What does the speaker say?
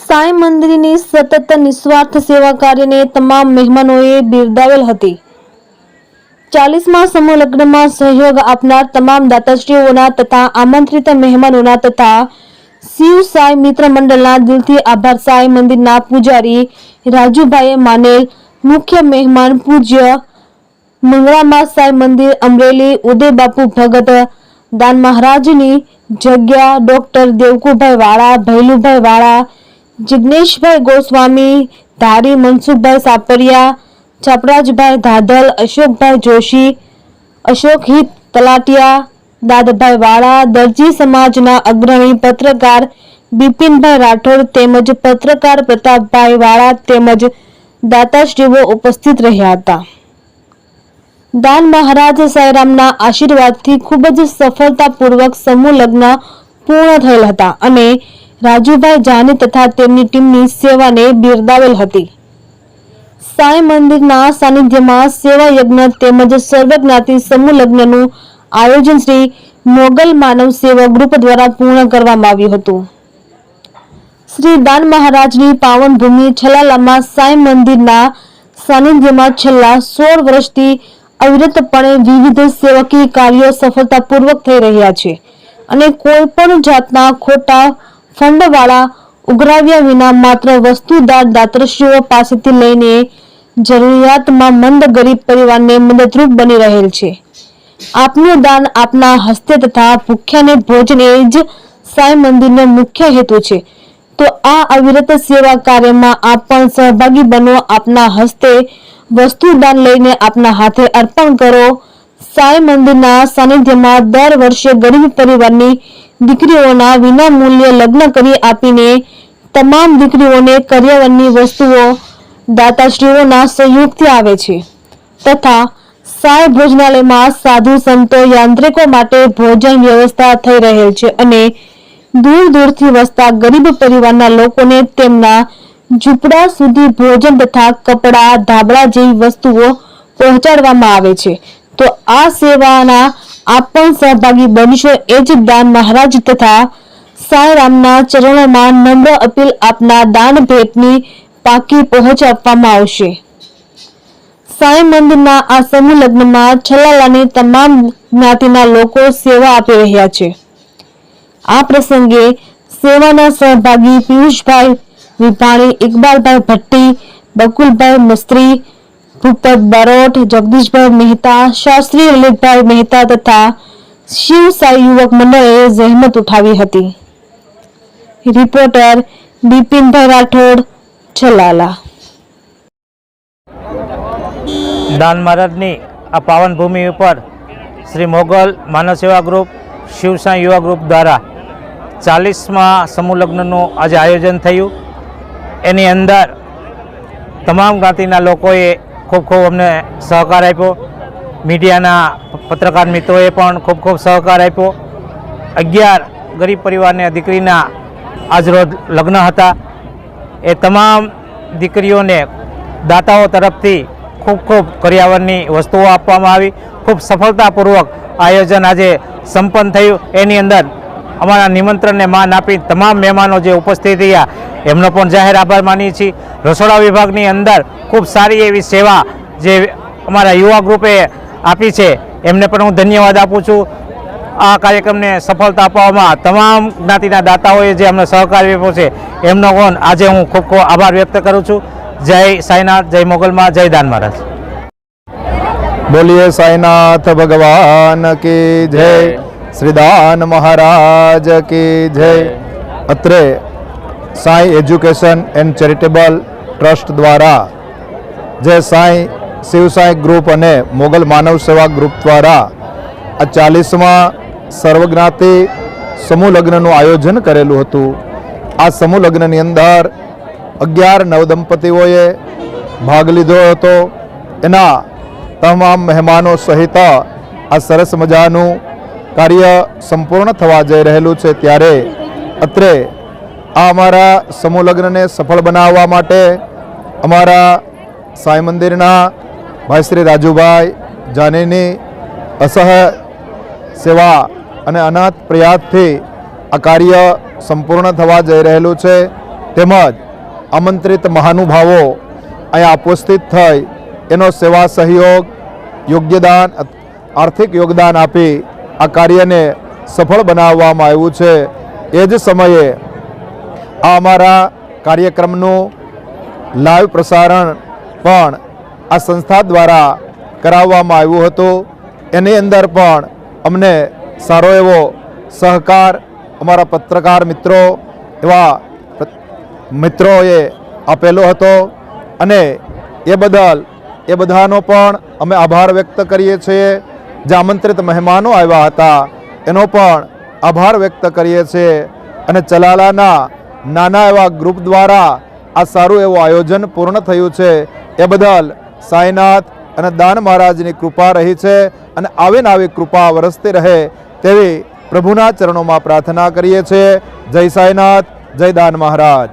સાંઈ મંદિરની સતત નિસ્વાર્થ સેવા કાર્યને તમામ મહેમાનોએ બિરદાવેલ હતી। 40મા સમૂહ લગ્નમાં સહયોગ આપનાર તમામ દાતાશ્રીઓના તથા આમંત્રિત મહેમાનોના તથા શિવ સાંઈ મિત્ર મંડળના દિલથી આભાર। સાંઈ મંદિરના પૂજારી રાજુભાઈએ માનેલ, મુખ્ય મહેમાન પૂજ્ય મંગળામાં સાંઈ મંદિર અમરેલી ઉદય બાપુ ભગત દાન મહારાજની જગ્યા ડોક્ટર દેવકુભાઈ વાળા, ભૈલુભાઈ વાળા, જિગ્નેશભાઈ ગોસ્વામી ધારી, મનસુખભાઈ સાપરિયા, ચાપરાજભાઈ ધાધલ, અશોકભાઈ જોશી, અશોક હિત તલાટિયા, દાદભાઈ વાળા, દરજી સમાજના અગ્રણી પત્રકાર બિપિનભાઈ રાઠોડ તેમજ પત્રકાર પ્રતાપભાઈ વાળા તેમજ દાતાશ્રીઓ ઉપસ્થિત રહ્યા હતા। દાન મહારાજ સાંઈરામના આશીર્વાદથી ખૂબ જ સફળતાપૂર્વક સમૂહ લગ્ન પૂર્ણ થયેલ હતા અને રાજુભાઈ જાની તથા તેમની ટીમની સેવાને બિરદાવેલ હતી। સાંઈ મંદિરના સાનિધ્યમાં સેવા યજ્ઞ તેમજ સર્વજ્ઞાતિ સમૂહ લગ્નનું આયોજન શ્રી મોગલ માનવ સેવા ગ્રુપ દ્વારા પૂર્ણ કરવામાં આવ્યું હતું। શ્રી દાન મહારાજની પાવન ભૂમિ છલાલામાં સાંઈ મંદિરના સાનિધ્યમાં છેલ્લા 16 વર્ષથી અવિરતપણે વિવિધ સેવકીય કાર્યો સફળતાપૂર્વક થઈ રહ્યા છે અને કોઈ પણ જાતના ખોટા ફંડવાળા ઉઘરાવ્યા વિના માત્ર વસ્તુદાર દાતાશ્રીઓ પાસેથી લઈને જરૂરિયાતમાં મંદ ગરીબ પરિવારને મદદરૂપ બની રહેલ છે। આપનું દાન આપના હસ્તે તથા ભૂખ્યાને ભોજન એ જ સાંઈ મંદિરનો મુખ્ય હેતુ છે। તો આ અવિરત સેવા કાર્યમાં આપ પણ સહભાગી બનો। આપના હસ્તે વસ્તુદાન લઈને આપના હાથે અર્પણ કરો। સાંઈ મંદિરના સાનિધ્યમાં દર વર્ષે ગરીબ પરિવારની દીકરીઓના વિના મૂલ્યે લગ્ન કરી આપીને તમામ દીકરીઓને કરિયાવરની વસ્તુઓ દાતાશ્રીઓના સહયોગથી આવે છે તથા સાંઈ ભોજનાલયમાં સાધુ સંતો યાંત્રિકો માટે ભોજન વ્યવસ્થા થઈ રહેલ છે અને દૂર દૂરથી વસતા ગરીબ પરિવારના લોકોને તેમના ઝૂંપડા સુધી ભોજન તથા કપડા ધાબળા જેવી વસ્તુઓ પહોંચાડવામાં આવે છે। તો આ સેવાના આપ પણ સહભાગી બનશો એ જ દાન મહારાજ તથા સાંઈરામના ચરણોમાં નમ્ર અપીલ। આપના દાન ભેટની પાકી પહોંચ આપવામાં આવશે। સાંઈ મંદિરના આ સમૂહ લગ્નમાં છલાલાની તમામ જ્ઞાતિના લોકો સેવા આપી રહ્યા છે। આ પ્રસંગે સેવાના સહભાગી પિયુષભાઈ વિભાણી, ઇકબાલભાઈ ભટ્ટી, બકુલભાઈ મિસ્ત્રી, ભૂપત બારોટ, જગદીશભાઈ મહેતા, શાસ્ત્રી લલિતભાઈ મહેતા તથા શિવ સાંઈ યુવક મંડળે જહેમત ઉઠાવી હતી। રિપોર્ટર બિપિનભાઈ રાઠોડ, છલાલા। દાન મહારાજની આ પાવન ભૂમિ ઉપર શ્રી મોગલ માનવ સેવા ગ્રુપ, શિવ સાંઈ યુવા ગ્રુપ દ્વારા 40મા સમૂહ લગ્નનું આજે આયોજન થયું। એની અંદર તમામ જ્ઞાતિના લોકોએ ખૂબ ખૂબ અમને સહકાર આપ્યો। મીડિયાના પત્રકાર મિત્રોએ પણ ખૂબ ખૂબ સહકાર આપ્યો। 11 ગરીબ પરિવારની દીકરીના આજરોજ લગ્ન હતા। એ તમામ દીકરીઓને દાતાઓ તરફથી ખૂબ ખૂબ કરિયાવરની વસ્તુઓ આપવામાં આવી। ખૂબ સફળતાપૂર્વક આયોજન આજે સંપન્ન થયું। એની અંદર અમારા નિમંત્રણને માન આપી તમામ મહેમાનો જે ઉપસ્થિત રહ્યા એમનો પણ જાહેર આભાર માનીએ છીએ। રસોડા વિભાગની અંદર ખૂબ સારી એવી સેવા જે અમારા યુવા ગ્રુપે આપી છે એમને પણ હું ધન્યવાદ આપું છું। આ કાર્યક્રમને સફળતા અપાવવામાં તમામ જ્ઞાતિના દાતાઓએ જે અમને સહકાર આપ્યો છે એમનો પણ આજે હું ખૂબ ખૂબ આભાર વ્યક્ત કરું છું। જય સાંઈનાથ, જય મોગલમાં, જય દાન મહારાજ। बोलिए साईनाथ भगवान की जय, श्री दान महाराज की जय। અત્રે Sai education and charitable trust દ્વારા જે સાંઈ શિવ સાંઈ ગ્રુપ અને મોગલ માનવ સેવા ગ્રુપ દ્વારા આ 40મા સર્વજ્ઞાતિ સમૂહ લગ્નનું આયોજન કરેલું હતું। આ સમૂહ લગ્નની અંદર 11 નવદંપતિઓએ ભાગ લીધો હતો। એના તમામ મહેમાનો સહિત આ સરસ મજાનું કાર્ય સંપૂર્ણ થવા જઈ રહેલું છે। ત્યારે અત્રે આ અમારા સમૂહ લગ્નને સફળ બનાવવા માટે અમારા સાંઈ મંદિરના ભાઈ શ્રી રાજુભાઈ જાનીની અસહ સેવા અને અનાથ પ્રયાસથી આ કાર્ય સંપૂર્ણ થવા જઈ રહેલું છે। તેમજ આમંત્રિત મહાનુભાવો અહીંયા ઉપસ્થિત થઈ એનો સેવા સહયોગ યોગ્યદાન આર્થિક યોગદાન આપી આ કાર્યને સફળ બનાવવામાં આવ્યું છે. એ જ સમયે આ અમારા કાર્યક્રમનું લાઈવ પ્રસારણ પણ આ સંસ્થા દ્વારા કરાવવામાં આવ્યું હતું. એની અંદર પણ અમને સારો એવો સહકાર અમારા પત્રકાર મિત્રો એવા મિત્રોએ આપેલો હતો અને એ બદલ એ બધાનો પણ અમે આભાર વ્યક્ત કરીએ છીએ. જે આમંત્રિત મહેમાનો આવ્યા હતા એનો પણ આભાર વ્યક્ત કરીએ છીએ અને ચલાલાના નાના એવા ગ્રુપ દ્વારા આ સારું એવું આયોજન પૂર્ણ થયું છે. એ બદલ સાંઈનાથ અને દાન મહારાજની કૃપા રહી છે અને આવે ને આવી કૃપા વરસતી રહે તેવી પ્રભુના ચરણોમાં પ્રાર્થના કરીએ છીએ. જય સાંઈનાથ, જય દાન મહારાજ.